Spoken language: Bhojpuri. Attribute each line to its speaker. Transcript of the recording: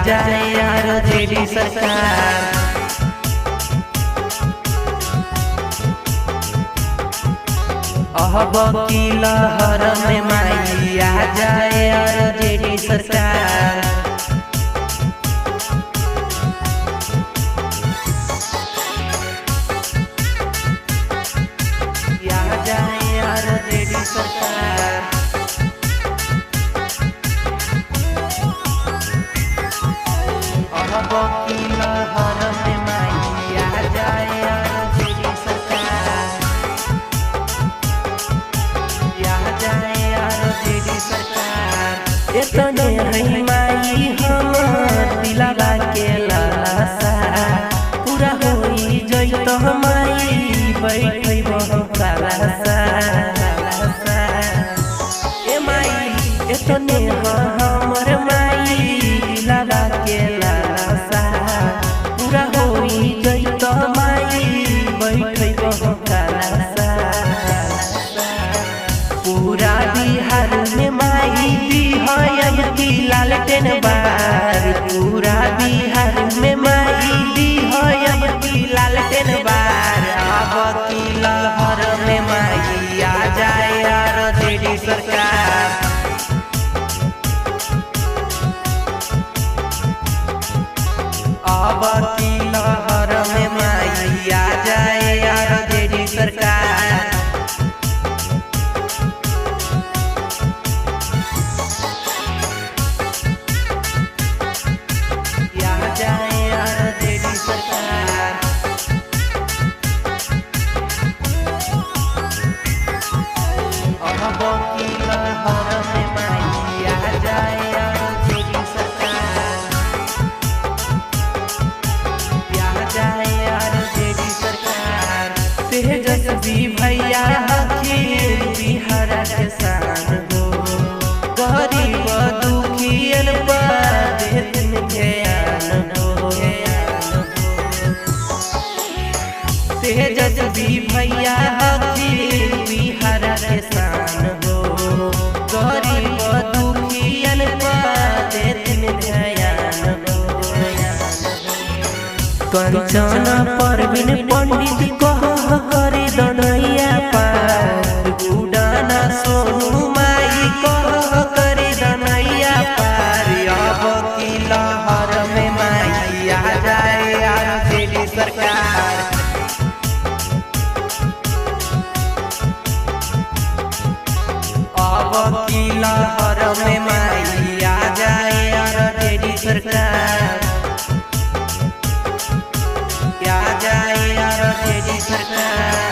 Speaker 1: जाए यार जेडी सरकार। अब की लहर में माई आ जाए यार जेडी सरकार। आ जाए यार जेडी सरकार। अब की लहर में माई आ जाए यार जेडी सरकार। आ जाए यार जेडी सरकार। इतने है माई हम दिलावा के लालसा पूरा होई जई तो माई बैठे बहु कालासा। ए माई इतने हमर माई दिलावा के लालसा पूरा होई जई तो माई बैठे बहु कालासा। पूरा बिहार में माई दी है की लालटेन बार। पूरा बिहार में माई दी है की लालटेन बार। अब की लहर में माई आ जाए यार जेडी सरकार। अब की लहर में माई आ जाए यार जेडी सरकार। आ जाए यार जेडी सरकार। अब की लहर में माई आ जाए यार जेडी सरकार। आ जाए यार जेडी सरकार। तेजस्वी भैया हकीर बिहार के शान हो। गरीब दुखियन पर देत ध्यान हो। तेजस्वी भैया हकीर बिहार के शान हो। गरीब दुखियन पर देत ध्यान हो। कंचन परवीन पंडित कह करी दनैया पार। गुडाना सोनू माई कह करी दनैया पार। अब की लहर में माई आ जाए यार जेडी सरकार। अब की लहर में माई आ जाए यार जेडी सरकार। आ जाए यार जेडी सरकार।